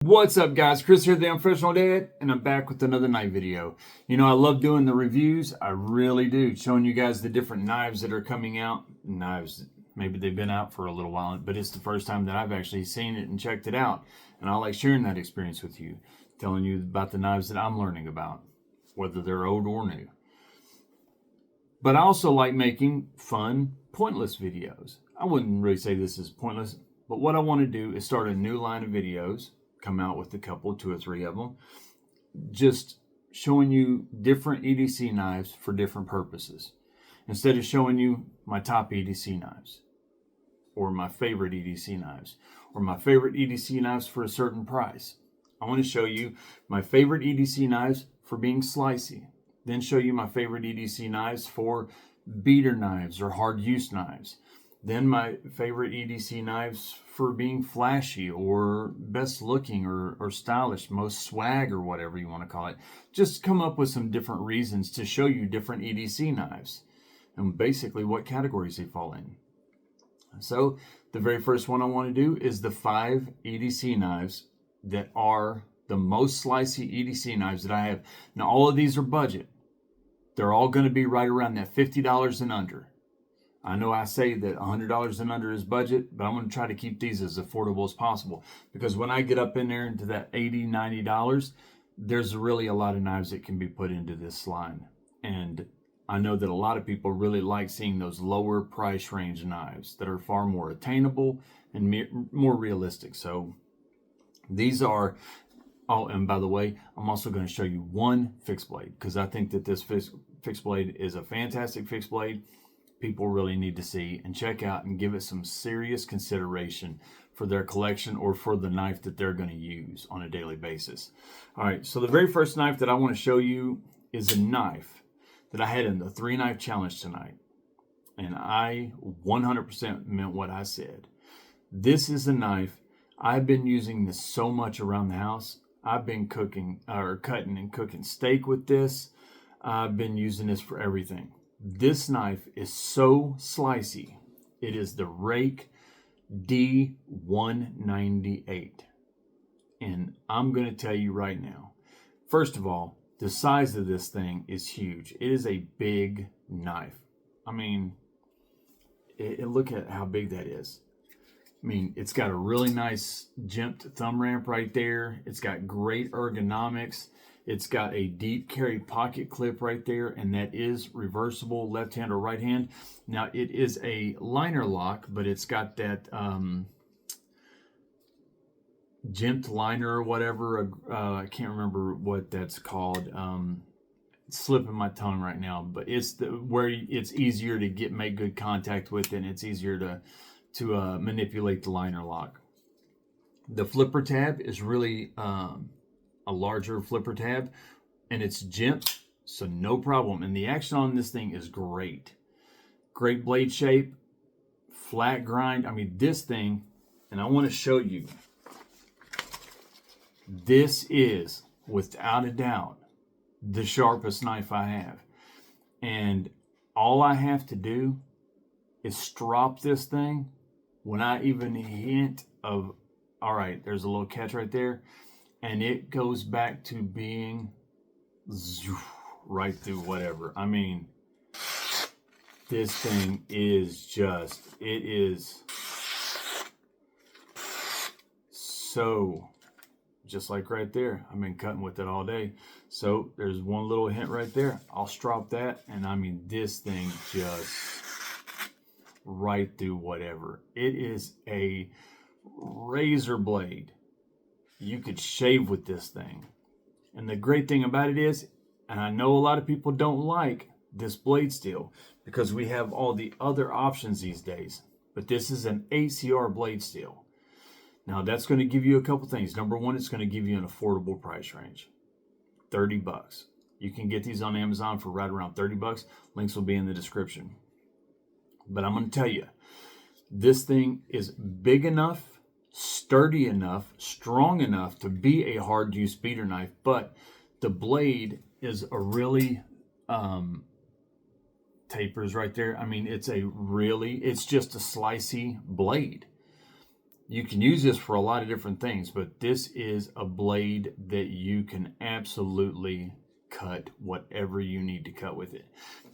What's up, guys? Chris here, the Unprofessional Dad, and I'm back with another knife video. You know, I love doing the reviews. I really do. Showing you guys the different knives that are coming out. Knives, maybe they've been out for a little while, but it's the first time that I've actually seen it and checked it out. And I like sharing that experience with you, telling you about the knives that I'm learning about, whether they're old or new. But I also like making fun, pointless videos. I wouldn't really say this is pointless, but what I want to do is start a new line of videos, come out with a couple, 2 or 3 of them, just showing you different EDC knives for different purposes. Instead of showing you my top EDC knives, or my favorite EDC knives, or my favorite EDC knives for a certain price, I want to show you my favorite EDC knives for being slicey, then show you my favorite EDC knives for beater knives or hard use knives. Then my favorite EDC knives for being flashy or best looking or stylish, most swag or whatever you want to call it. Just come up with some different reasons to show you different EDC knives and basically what categories they fall in. So the very first one I want to do is the 5 EDC knives that are the most slicey EDC knives that I have. Now all of these are budget. They're all going to be right around that $50 and under. I know I say that $100 and under is budget, but I'm going to try to keep these as affordable as possible, because when I get up in there into that $80, $90, there's really a lot of knives that can be put into this line. And I know that a lot of people really like seeing those lower price range knives that are far more attainable and more realistic. So these are, oh, and by the way, I'm also going to show you one fixed blade, because I think that this fixed blade is a fantastic fixed blade. People really need to see and check out and give it some serious consideration for their collection or for the knife that they're going to use on a daily basis. All right, so the very first knife that I want to show you is a knife that I had in the 3-knife challenge tonight. And I 100% meant what I said. This is a knife. I've been using this so much around the house. I've been cutting and cooking steak with this. I've been using this for everything. This knife is so slicey. It is the Rake D198. And I'm going to tell you right now, first of all, the size of this thing is huge. It is a big knife. I mean, look at how big that is. I mean, it's got a really nice jimped thumb ramp right there. It's got great ergonomics. It's got a deep carry pocket clip right there, and that is reversible left hand or right hand. Now, it is a liner lock, but it's got that jimped liner or whatever. I can't remember what that's called. It's slipping my tongue right now, but it's where it's easier to make good contact with, and it's easier to manipulate the liner lock. The flipper tab is really a larger flipper tab, and it's jimped, so no problem. And the action on this thing is great. Great blade shape, flat grind. I mean, this thing, and I want to show you, this is without a doubt the sharpest knife I have. And all I have to do is strop this thing when I even hint of, all right, there's a little catch right there, and it goes back to being right through whatever. I mean, this thing is just, it is so, just like right there. I've been cutting with it all day. So there's one little hint right there. I'll strop that, and I mean, this thing just right through whatever. It is a razor blade. You could shave with this thing. And the great thing about it is, and I know a lot of people don't like this blade steel because we have all the other options these days, but this is an ACR blade steel. Now that's going to give you a couple things. Number one, it's going to give you an affordable price range, $30. You can get these on Amazon for right around $30. Links will be in the description. But I'm going to tell you, this thing is big enough, sturdy enough, strong enough to be a hard use beater knife, but the blade is a really tapers right there. I mean, it's just a slicey blade. You can use this for a lot of different things, but this is a blade that you can absolutely cut whatever you need to cut with it.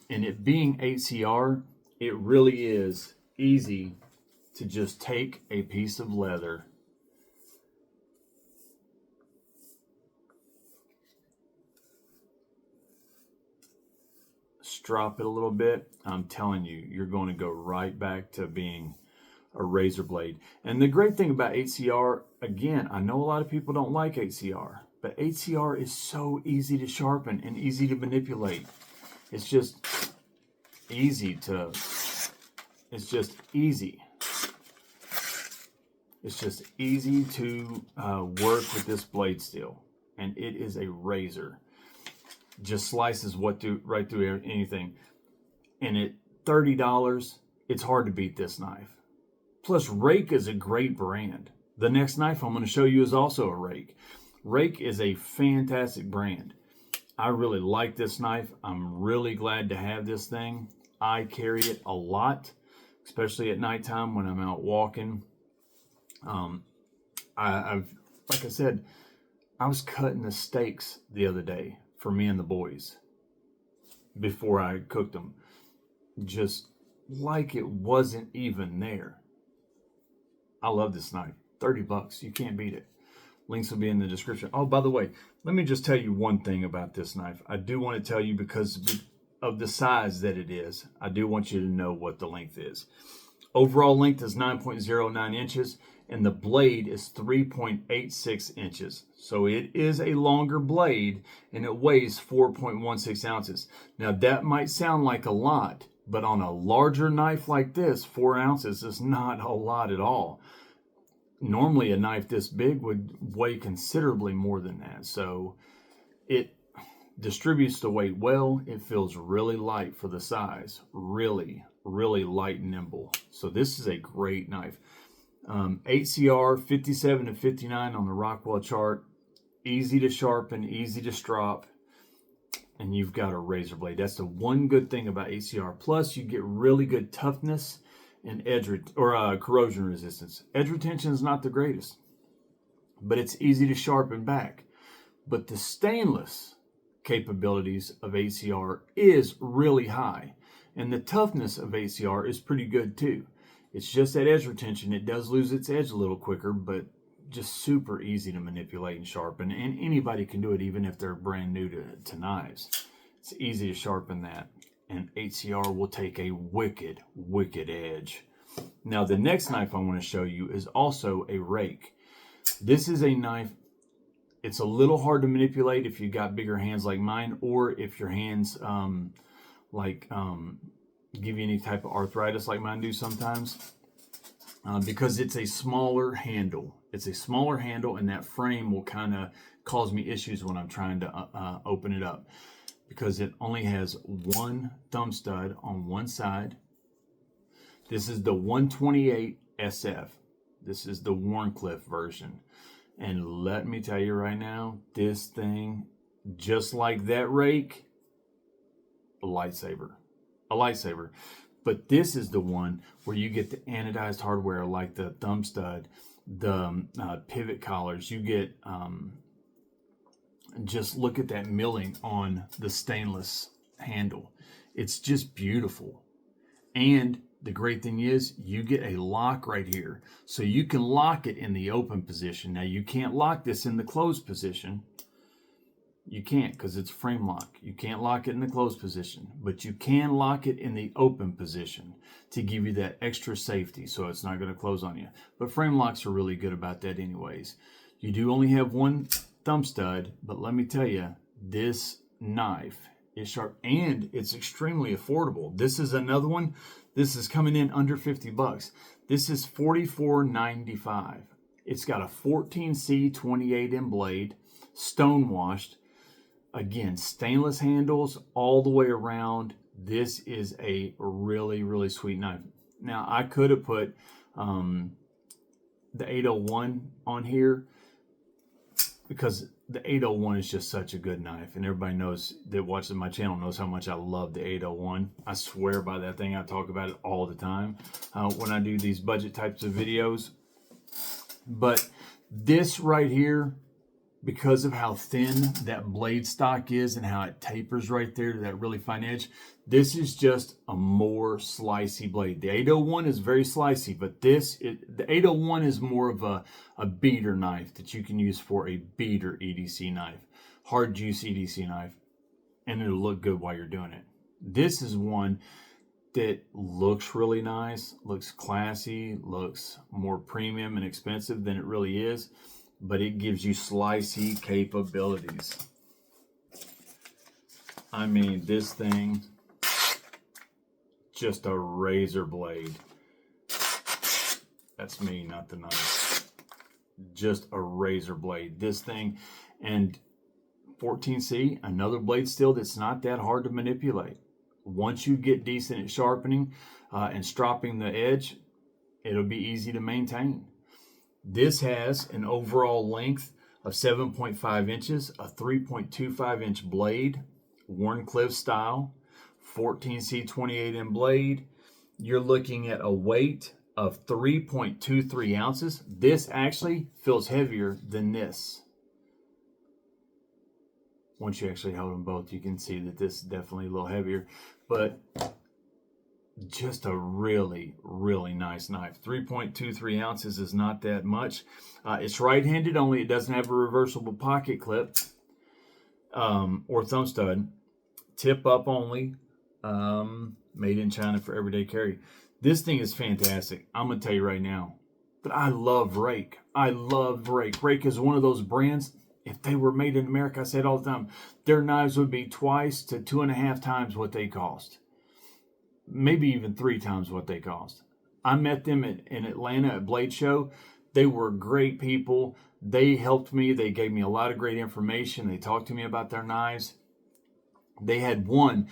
And it being 8CR, it really is easy to just take a piece of leather, strop it a little bit. I'm telling you, you're going to go right back to being a razor blade. And the great thing about 8CR, again, I know a lot of people don't like 8CR, but 8CR is so easy to sharpen and easy to manipulate. It's just easy to, it's just easy. It's just easy to work with this blade steel. And it is a razor. Just slices right through anything. And at $30, it's hard to beat this knife. Plus, Rake is a great brand. The next knife I'm going to show you is also a Rake. Rake is a fantastic brand. I really like this knife. I'm really glad to have this thing. I carry it a lot, especially at nighttime when I'm out walking. Like I said, I was cutting the steaks the other day for me and the boys before I cooked them, just like it wasn't even there. I love this knife. $30, you can't beat it. Links will be in the description. Oh, by the way, let me just tell you one thing about this knife. I do want to tell you, because of the size that it is, I do want you to know what the length is. Overall length is 9.09 inches, and the blade is 3.86 inches. So it is a longer blade, and it weighs 4.16 ounces. Now, that might sound like a lot, but on a larger knife like this, 4 ounces is not a lot at all. Normally, a knife this big would weigh considerably more than that. So it distributes the weight well. It feels really light for the size. Really, really light and nimble. So this is a great knife. 8CR 57 to 59 on the Rockwell chart. Easy to sharpen, easy to strop. And you've got a razor blade. That's the one good thing about 8CR. Plus, you get really good toughness and corrosion resistance. Edge retention is not the greatest, but it's easy to sharpen back. But the stainless capabilities of 8CR is really high, and the toughness of 8CR is pretty good too. It's just that edge retention. It does lose its edge a little quicker, but just super easy to manipulate and sharpen, and anybody can do it, even if they're brand new to knives. It's easy to sharpen that, and 8CR will take a wicked, wicked edge. Now, the next knife I want to show you is also a Rake. This is a knife, it's a little hard to manipulate if you've got bigger hands like mine, or if your hands give you any type of arthritis like mine do sometimes, because it's a smaller handle. It's a smaller handle, and that frame will kind of cause me issues when I'm trying to open it up, because it only has one thumb stud on one side. This is the 128 SF. This is the Warncliffe version. And let me tell you right now, this thing, just like that Rake, a lightsaber. A lightsaber. But this is the one where you get the anodized hardware, like the thumb stud, the pivot collars. You get, just look at that milling on the stainless handle. It's just beautiful. And the great thing is, you get a lock right here. So you can lock it in the open position. Now, you can't lock this in the closed position. You can't, because it's frame lock. You can't lock it in the closed position, but you can lock it in the open position to give you that extra safety, so it's not going to close on you. But frame locks are really good about that anyways. You do only have one thumb stud, but let me tell you, this knife is sharp, and it's extremely affordable. This is another one. This is coming in under $50. This is $44.95. It's got a 14C28M blade, stone washed. Again, stainless handles all the way around. This is a really, really sweet knife. Now, I could have put the 801 on here, because the 801 is just such a good knife, and everybody knows that watches my channel knows how much I love the 801. I swear by that thing. I talk about it all the time when I do these budget types of videos. But this right here, because of how thin that blade stock is and how it tapers right there to that really fine edge, this is just a more slicey blade. The 801 is very slicey, but the 801 is more of a beater knife that you can use for a beater EDC knife, hard juice EDC knife, and it'll look good while you're doing it. This is one that looks really nice, looks classy, looks more premium and expensive than it really is, but it gives you slicey capabilities. I mean, this thing, just a razor blade. That's me, not the knife. Just a razor blade. This thing, and 14C, another blade steel that's not that hard to manipulate. Once you get decent at sharpening and stropping the edge, it'll be easy to maintain. This has an overall length of 7.5 inches, a 3.25 inch blade, Warncliffe style, 14C 28M blade. You're looking at a weight of 3.23 ounces. This actually feels heavier than this. Once you actually hold them both, you can see that this is definitely a little heavier, but just a really, really nice knife. 3.23 ounces is not that much. It's right-handed only. It doesn't have a reversible pocket clip or thumb stud. Tip up only. Made in China for everyday carry. This thing is fantastic. I'm going to tell you right now. But I love Rake. I love Rake. Rake is one of those brands. If they were made in America, I say it all the time, their knives would be 2 to 2.5 times what they cost. Maybe even 3 times what they cost. I met them in Atlanta at Blade Show. They were great people. They helped me. They gave me a lot of great information. They talked to me about their knives. They had one,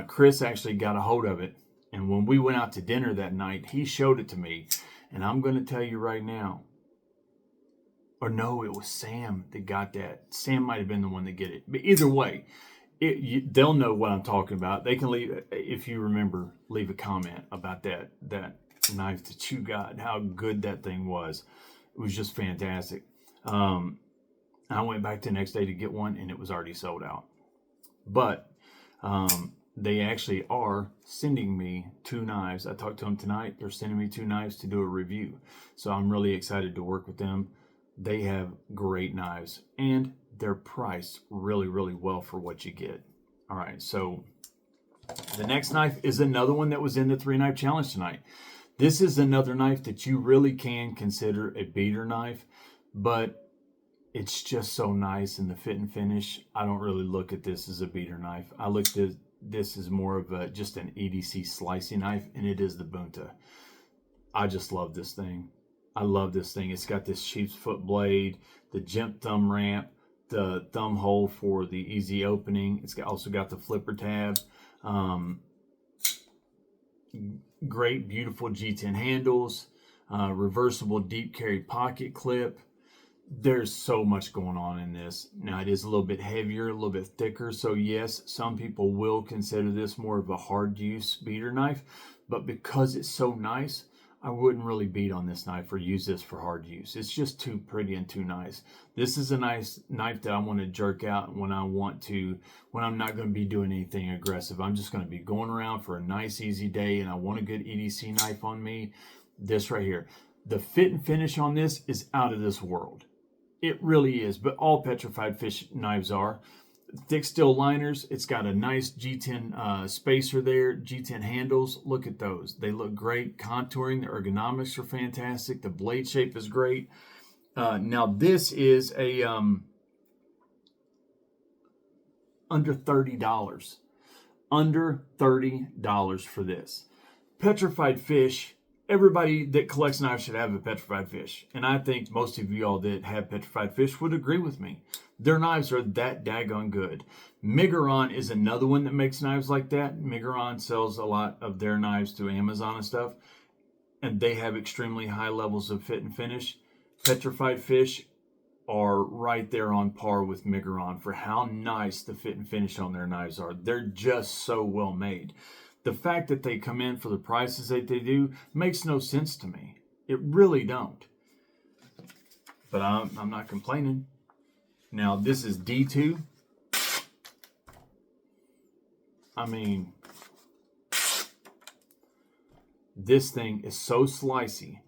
Chris actually got a hold of it. And when we went out to dinner that night, he showed it to me. And I'm going to tell you right now, or no, it was Sam that got that. Sam might have been the one that get it. But either way, they'll know what I'm talking about. They can leave, if you remember, leave a comment about that knife that you got, how good that thing was. It was just fantastic. I went back the next day to get one, and it was already sold out. But they actually are sending me 2 knives. I talked to them tonight. They're sending me 2 knives to do a review. So I'm really excited to work with them. They have great knives, and they're priced really, really well for what you get. All right, so the next knife is another one that was in the 3-knife challenge tonight. This is another knife that you really can consider a beater knife, but it's just so nice in the fit and finish. I don't really look at this as a beater knife. I look at this as more of just an EDC slicing knife, and it is the Bonta. I just love this thing. I love this thing. It's got this sheep's foot blade, the Jimp thumb ramp, the thumb hole for the easy opening. It's also got the flipper tab. Great, beautiful G10 handles, reversible deep carry pocket clip. There's so much going on in this. Now, it is a little bit heavier, a little bit thicker. So yes, some people will consider this more of a hard use beater knife, but because it's so nice, I wouldn't really beat on this knife or use this for hard use. It's just too pretty and too nice. This is a nice knife that I want to jerk out when I'm not going to be doing anything aggressive. I'm just going to be going around for a nice, easy day, and I want a good EDC knife on me. This right here. The fit and finish on this is out of this world. It really is, but all Petrified Fish knives are. Thick steel liners. It's got a nice G10 spacer there, G10 handles. Look at those. They look great. Contouring, the ergonomics are fantastic. The blade shape is great. Now this is a under $30. Under $30 for this. Petrified Fish. Everybody that collects knives should have a Petrified Fish. And I think most of you all that have Petrified Fish would agree with me. Their knives are that daggone good. Miguron is another one that makes knives like that. Miguron sells a lot of their knives through Amazon and stuff. And they have extremely high levels of fit and finish. Petrified Fish are right there on par with Miguron for how nice the fit and finish on their knives are. They're just so well made. The fact that they come in for the prices that they do makes no sense to me. It really don't. but I'm not complaining. Now, this is D2. I mean, this thing is so slicey.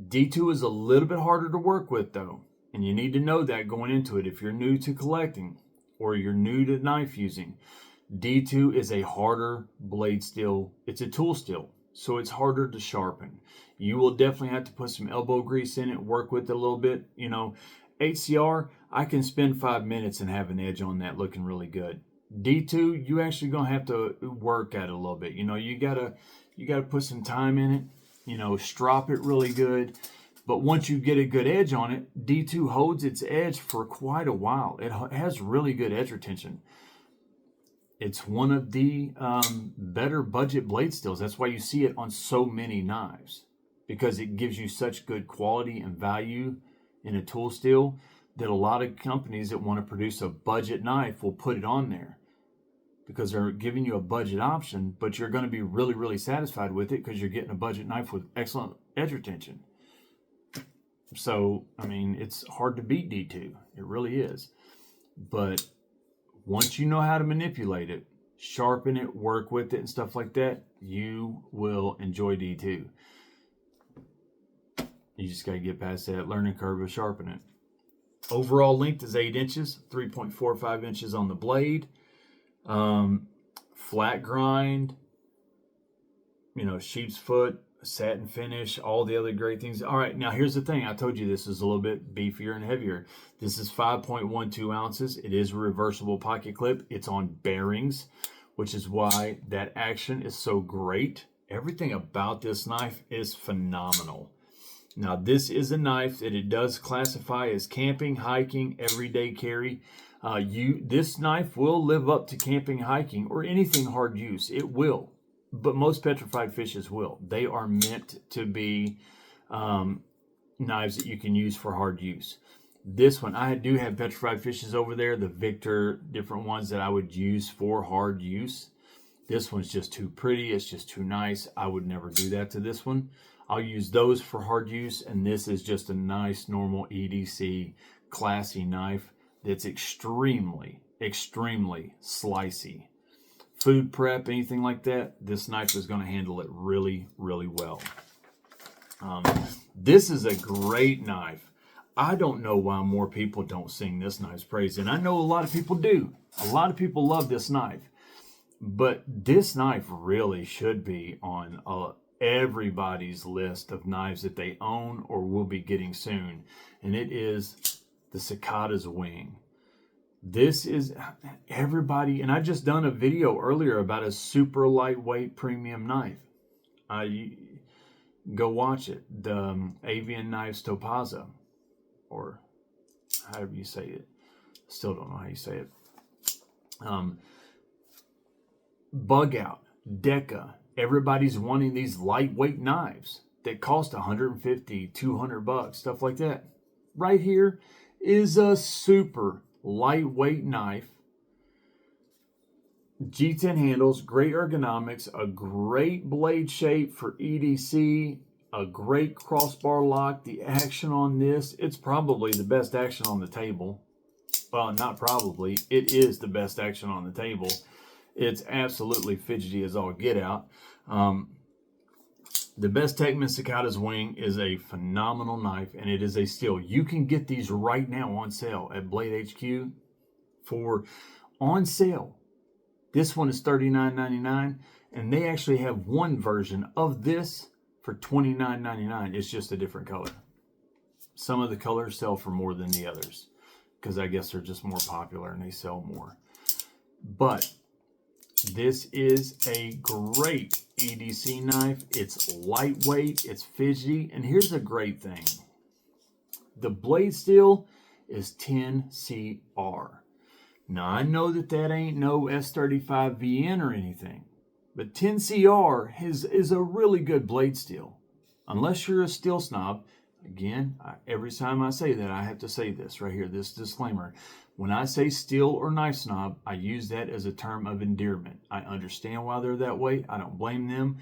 D2 is a little bit harder to work with, though, and you need to know that going into it. If you're new to collecting or you're new to knife using, D2 is a harder blade steel. It's a tool steel, so it's harder to sharpen. You will definitely have to put some elbow grease in it, work with it a little bit. You know, HCR, I can spend 5 minutes and have an edge on that looking really good. D2, you actually gonna have to work at it a little bit. You know, you gotta put some time in it. You know, strop it really good. But once you get a good edge on it, D2 holds its edge for quite a while. It has really good edge retention. It's one of the better budget blade steels. That's why you see it on so many knives, because it gives you such good quality and value in a tool steel that a lot of companies that want to produce a budget knife will put it on there because they're giving you a budget option, but you're going to be really, really satisfied with it because you're getting a budget knife with excellent edge retention. So, I mean, it's hard to beat D2. It really is. But once you know how to manipulate it, sharpen it, work with it, and stuff like that, you will enjoy D2. You just got to get past that learning curve of sharpening it. Overall length is 8 inches, 3.45 inches on the blade. Flat grind, you know, sheep's foot, satin finish, all the other great things. All right, now here's the thing. I told you this is a little bit beefier and heavier. This is 5.12 ounces. It is a reversible pocket clip. It's on bearings, which is why that action is so great. Everything about this knife is phenomenal. Now, this is a knife that it does classify as camping, hiking, everyday carry. This knife will live up to camping, hiking, or anything hard use. It will, but most petrified fishes will. They are meant to be knives that you can use for hard use. This one, I do have petrified fishes over there, the Victor, different ones that I would use for hard use. This one's just too pretty. It's just too nice. I would never do that to this one. I'll use those for hard use, and this is just a nice, normal EDC, classy knife that's extremely, extremely slicey. Food prep, anything like that, this knife is going to handle it really, really well. This is a great knife. I don't know why more people don't sing this knife's praise, and I know a lot of people do. A lot of people love this knife, but this knife really should be on everybody's list of knives that they own or will be getting soon, and it is the Cicada's wing. This is everybody, and I just done a video earlier about a super lightweight premium knife. Go watch it. The Avian Knives Topaza, or however you say it. Still don't know how you say it. Bug Out, Deca. Everybody's wanting these lightweight knives that cost $150, $200, stuff like that. Right here is a super lightweight knife. G10 handles, great ergonomics, a great blade shape for EDC, a great crossbar lock. The action on this, it's probably the best action on the table. Well, not probably, it is the best action on the table. It's absolutely fidgety as all get out. The Bestechman Cicada's wing is a phenomenal knife, and it is a steal. You can get these right now on sale at Blade HQ for on sale. This one is $39.99, and they actually have one version of this for $29.99. It's just a different color. Some of the colors sell for more than the others because I guess they're just more popular and they sell more. But this is a great EDC knife. It's lightweight, it's fidgety, and here's a great thing. The blade steel is 10CR. Now, I know that ain't no S35VN or anything, but 10CR is a really good blade steel. Unless you're a steel snob, again, every time I say that, I have to say this right here, this disclaimer. When I say steel or knife snob, I use that as a term of endearment. I understand why they're that way. I don't blame them.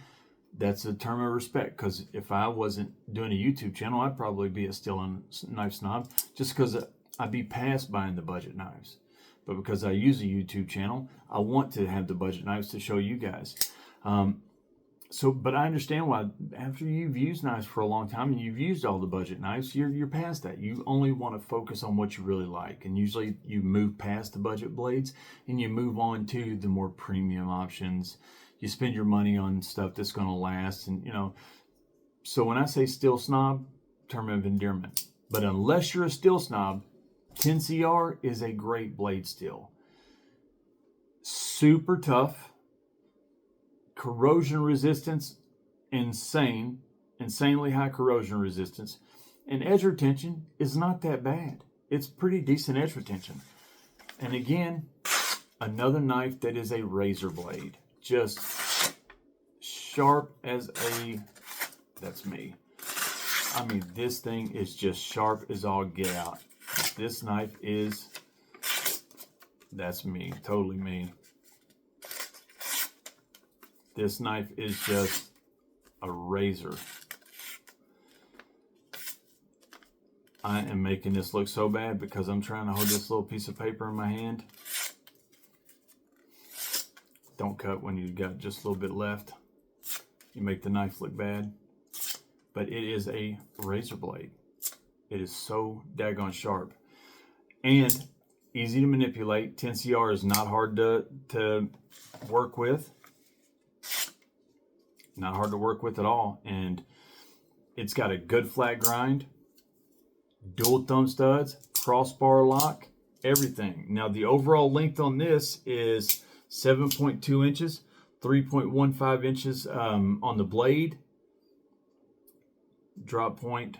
that's a term of respect, because if I wasn't doing a YouTube channel, I'd probably be a steel and knife snob, just because I'd be past buying the budget knives. But because I use a YouTube channel, I want to have the budget knives to show you guys. But I understand why, after you've used knives for a long time and you've used all the budget knives, you're past that. You only want to focus on what you really like. And usually you move past the budget blades and you move on to the more premium options. You spend your money on stuff that's going to last. And, so when I say steel snob, term of endearment. But unless you're a steel snob, 10CR is a great blade steel. Super tough. Corrosion resistance, insanely high corrosion resistance. And edge retention is not that bad. It's pretty decent edge retention. And again, another knife that is a razor blade. Just sharp as that's me. I mean, this thing is just sharp as all get out. This knife that's me, totally me. This knife is just a razor. I am making this look so bad because I'm trying to hold this little piece of paper in my hand. Don't cut when you've got just a little bit left. You make the knife look bad. But it is a razor blade. It is so daggone sharp. And easy to manipulate. 10CR is not hard to work with. Not hard to work with at all. And it's got a good flat grind. Dual thumb studs. Crossbar lock. Everything. Now the overall length on this is 7.2 inches. 3.15 inches on the blade. Drop point.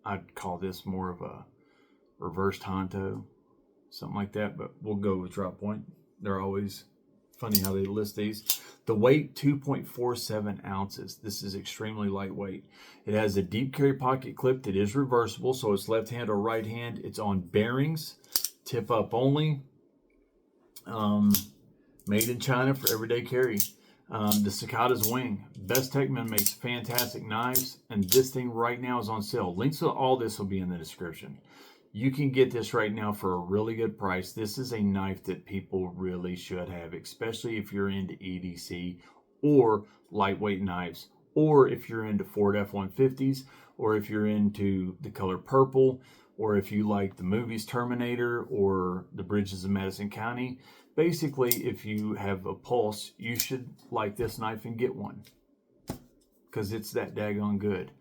I'd call this more of a reverse Tonto. Something like that. But we'll go with drop point. They're always funny how they list these. The weight, 2.47 ounces. This is extremely lightweight. It has a deep carry pocket clip that is reversible, so it's left hand or right hand. It's on bearings, tip up only. Made in China for everyday carry. The Cicada's wing. Bestechman makes fantastic knives, and this thing right now is on sale. Links to all this will be in the description. You can get this right now for a really good price. This is a knife that people really should have, especially if you're into EDC or lightweight knives, or if you're into Ford F-150s, or if you're into the color purple, or if you like the movies Terminator or the Bridges of Madison County. Basically, if you have a pulse, you should like this knife and get one, because it's that daggone good.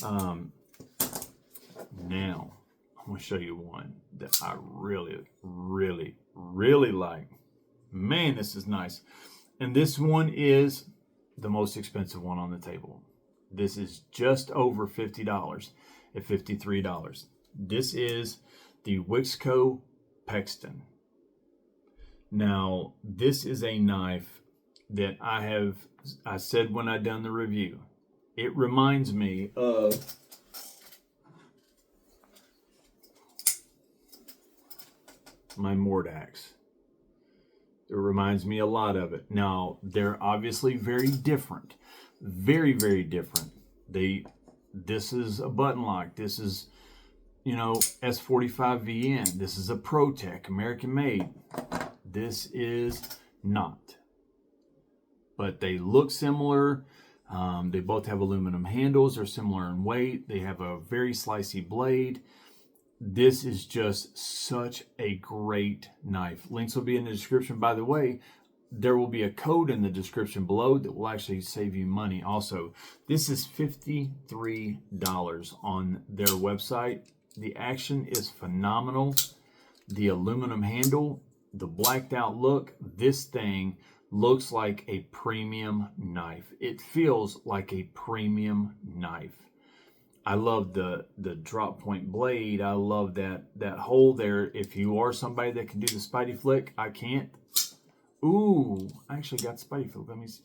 Now, I'm going to show you one that I really, really, really like. Man, this is nice. And this one is the most expensive one on the table. This is just over $50 at $53. This is the Wixco Pexton. Now, this is a knife that I said when I done the review, it reminds me of my Mordax. It reminds me a lot of it. Now, they're obviously very different. Very, very different. This is a button lock. This is, S45VN. This is a ProTech, American made. This is not. But they look similar. They both have aluminum handles. They're similar in weight. They have a very slicey blade. This is just such a great knife. Links will be in the description. By the way, there will be a code in the description below that will actually save you money also. This is $53 on their website. The action is phenomenal. The aluminum handle, the blacked out look, this thing looks like a premium knife. It feels like a premium knife. I love the drop point blade. I love that hole there. If you are somebody that can do the Spidey flick, I can't. Ooh, I actually got Spidey flick. Let me see.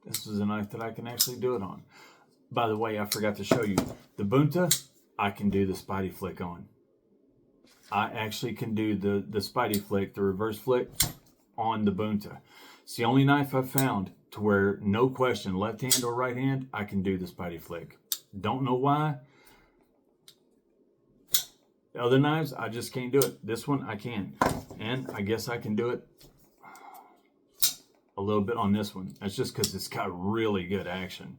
This is a knife that I can actually do it on. By the way, I forgot to show you. The Bonta I can do the Spidey flick on. I actually can do the Spidey flick, the reverse flick on the Bonta. It's the only knife I've found to where, no question, left hand or right hand, I can do the Spidey flick. Don't know why. Other knives, I just can't do it. This one, I can. And I guess I can do it a little bit on this one. That's just because it's got really good action.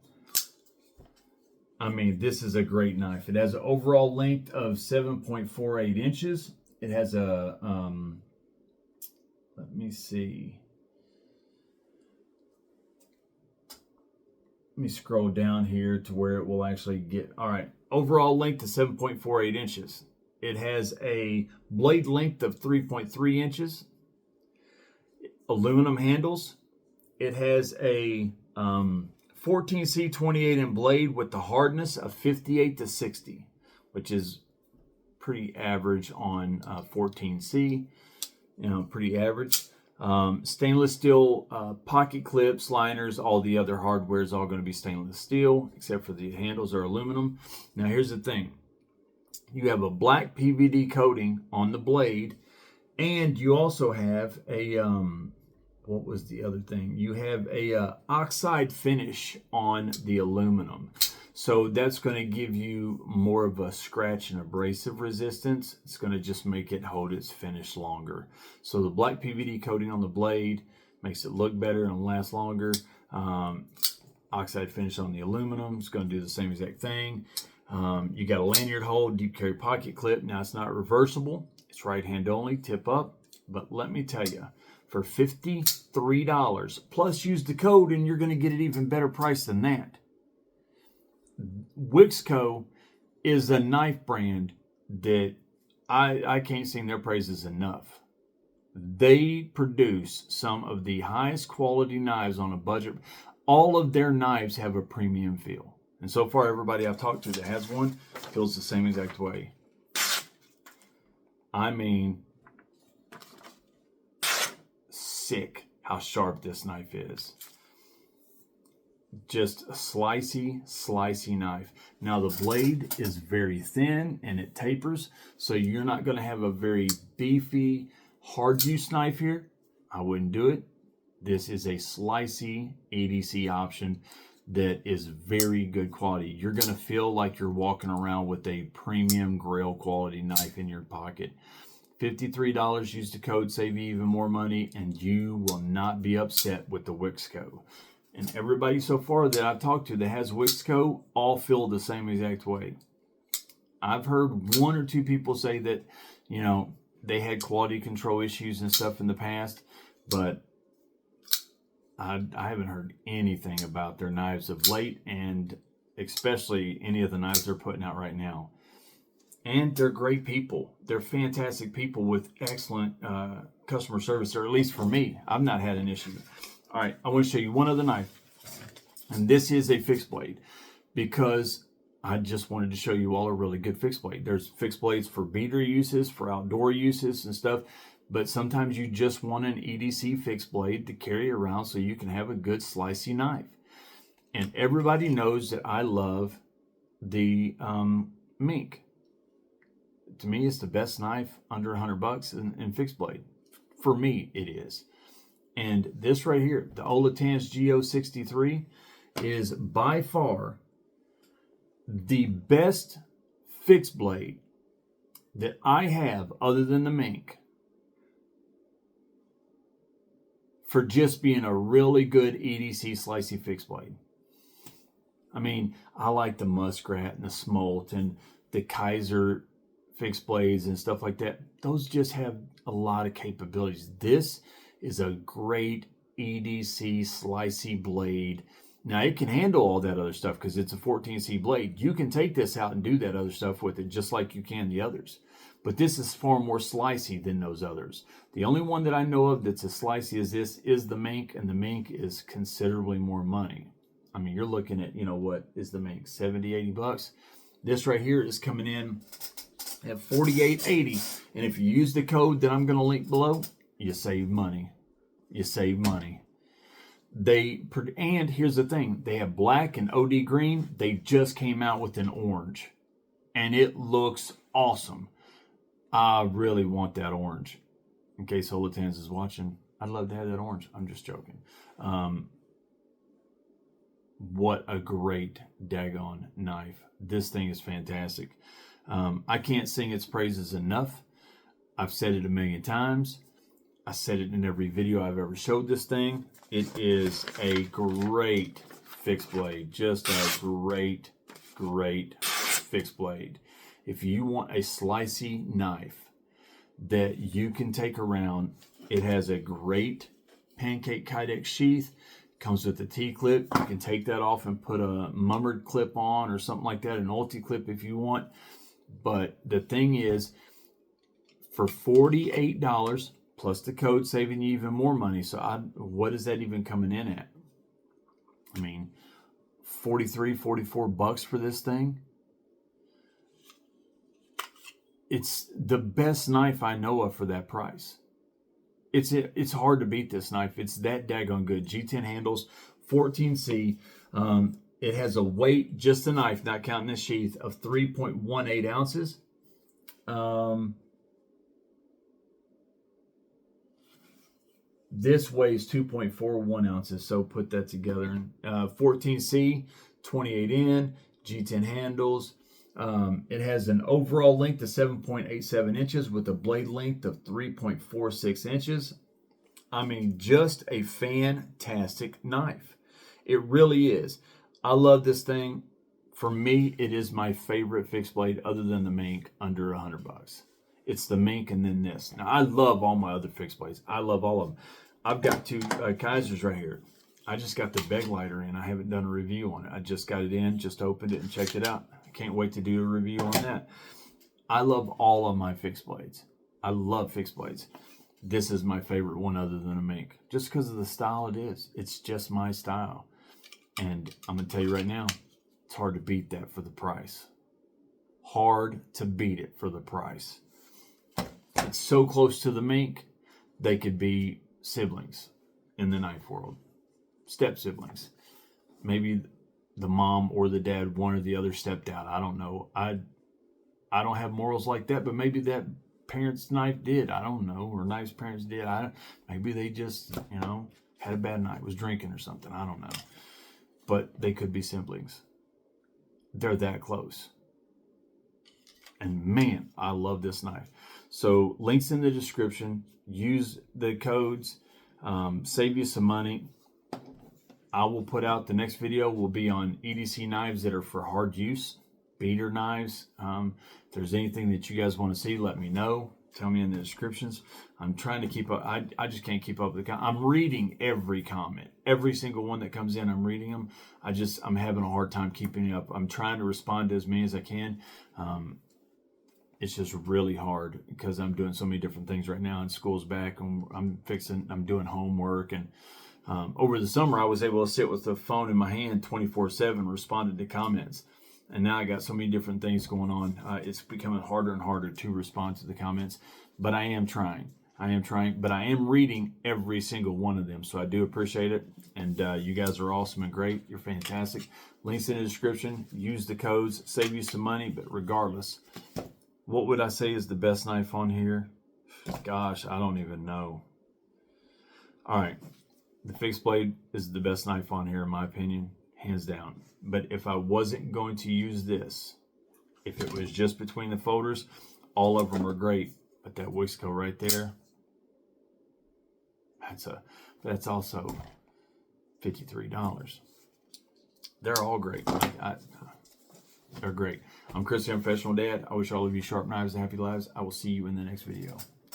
I mean, this is a great knife. It has an overall length of 7.48 inches. It has a, let me see. Let me scroll down here to where it will actually get, all right. Overall length of 7.48 inches. It has a blade length of 3.3 inches. Aluminum handles. It has a 14C28 in blade with the hardness of 58 to 60, which is pretty average on 14C. You know, pretty average. Stainless steel pocket clips, liners, all the other hardware is all going to be stainless steel, except for the handles are aluminum. Now here's the thing. You have a black PVD coating on the blade, and you also have a, what was the other thing? You have a oxide finish on the aluminum. So that's going to give you more of a scratch and abrasive resistance. It's going to just make it hold its finish longer. So the black PVD coating on the blade makes it look better and last longer. Oxide finish on the aluminum is going to do the same exact thing. You got a lanyard hold, deep carry pocket clip. Now it's not reversible. It's right hand only, tip up. But let me tell you, for $53, plus use the code and you're going to get an even better price than that. Wixco is a knife brand that I can't sing their praises enough. They produce some of the highest quality knives on a budget. All of their knives have a premium feel. And so far, everybody I've talked to that has one feels the same exact way. I mean, sick how sharp this knife is. Just a slicey knife. Now the blade is very thin and it tapers, so you're not going to have a very beefy, hard use knife here. I wouldn't do it. This is a slicey EDC option that is very good quality. You're going to feel like you're walking around with a premium grail quality knife in your pocket. $53, use the code, save you even more money, and you will not be upset with the Wixco. And everybody so far that I've talked to that has Wixco all feel the same exact way. I've heard one or two people say that, you know, they had quality control issues and stuff in the past, but I haven't heard anything about their knives of late, and especially any of the knives they're putting out right now. And they're great people. They're fantastic people with excellent customer service, or at least for me. I've not had an issue. All right, I want to show you one other knife. And this is a fixed blade, because I just wanted to show you all a really good fixed blade. There's fixed blades for beater uses, for outdoor uses and stuff. But sometimes you just want an EDC fixed blade to carry around so you can have a good slicey knife. And everybody knows that I love the mink. To me, it's the best knife under $100 in fixed blade. For me, it is. And this right here, the Olitans GO63, is by far the best fixed blade that I have other than the mink, for just being a really good EDC slicey fixed blade. I mean, I like the Muskrat and the Smolt and the Kaiser fixed blades and stuff like that. Those just have a lot of capabilities. This is a great EDC slicey blade. Now, it can handle all that other stuff because it's a 14C blade. You can take this out and do that other stuff with it just like you can the others. But this is far more slicey than those others. The only one that I know of that's as slicey as this is the mink, and the mink is considerably more money. I mean, you're looking at, you know, what is the mink? 70, 80 bucks. This right here is coming in at $48.80. And if you use the code that I'm going to link below, you save money. You save money. And here's the thing. They have black and OD green. They just came out with an orange. and it looks awesome. I really want that orange. In case Olitans is watching, I'd love to have that orange. I'm just joking. What a great daggone knife. This thing is fantastic. I can't sing its praises enough. I've said it a million times. I said it in every video I've ever showed this thing. It is a great fixed blade. Just a great, great fixed blade. If you want a slicey knife that you can take around, it has a great pancake kydex sheath. Comes with a T-clip. You can take that off and put a mummered clip on or something like that, an ulti clip if you want. But the thing is, for $48 plus the code, saving you even more money. So what is that even coming in at? I mean, 43, 44 bucks for this thing. It's the best knife I know of for that price. It's hard to beat this knife. It's that daggone good. G10 handles, 14C. It has a weight, just the knife, not counting the sheath, of 3.18 ounces. This weighs 2.41 ounces, so put that together. 14C, 28N, G10 handles. It has an overall length of 7.87 inches with a blade length of 3.46 inches. I mean, just a fantastic knife. It really is. I love this thing. For me, it is my favorite fixed blade other than the mink, under 100 bucks. It's the mink and then this. Now, I love all my other fixed blades. I love all of them. I've got two Kaisers right here. I just got the beg lighter in. I haven't done a review on it. I just got it in, just opened it and checked it out. Can't wait to do a review on that. I love all of my fixed blades. I love fixed blades. This is my favorite one other than a mink, just because of the style it is. It's just my style. And I'm going to tell you right now, it's hard to beat that for the price. Hard to beat it for the price. It's so close to the mink, they could be siblings in the knife world. Step siblings. Maybe the mom or the dad, one or the other, stepped out. I don't know. I don't have morals like that, but maybe that parent's knife did. I don't know. Or knife's parents did. Maybe they just, had a bad night, was drinking or something. I don't know. But they could be siblings. They're that close. And man, I love this knife. So links in the description. Use the codes. Save you some money. I will put out, the next video will be on EDC knives that are for hard use, beater knives. If there's anything that you guys want to see, let me know. Tell me in the descriptions. I'm trying to keep up. I just can't keep up with the I'm reading every comment. Every single one that comes in, I'm reading them. I'm having a hard time keeping up. I'm trying to respond to as many as I can. It's just really hard because I'm doing so many different things right now, and school's back, and I'm doing homework, and over the summer, I was able to sit with the phone in my hand 24/7, responding to comments. And now I got so many different things going on. It's becoming harder and harder to respond to the comments. But I am trying. But I am reading every single one of them. So I do appreciate it. And you guys are awesome and great. You're fantastic. Links in the description. Use the codes. Save you some money. But regardless, what would I say is the best knife on here? Gosh, I don't even know. All right. The fixed blade is the best knife on here, in my opinion, hands down. But if I wasn't going to use this, if it was just between the folders, all of them are great. But that Wixco right there, that's also $53. They're all great. They're great. I'm Chris, the Professional Dad. I wish all of you sharp knives and happy lives. I will see you in the next video.